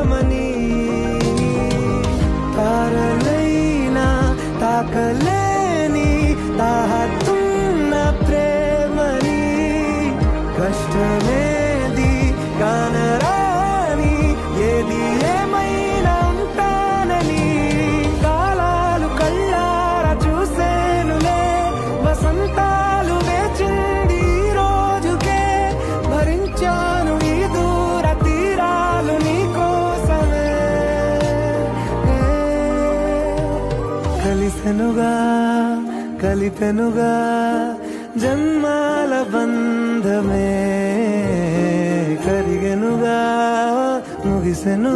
నిజమని తారలైనా తాకలేని తాహతున్న ప్రేమని కష్టమేది కానరాని ఏది ఏమైనా ఉంటానని కాలాలు కళ్ళారా చూసేనులే వసంతాలు వేచింది ఈ రోజుకే భరించాను ఈ దూర తీరాలు నీ కోసమే కలిపెనుగా జన్మాల బంధమే కరిగెనుగా ముగిసెను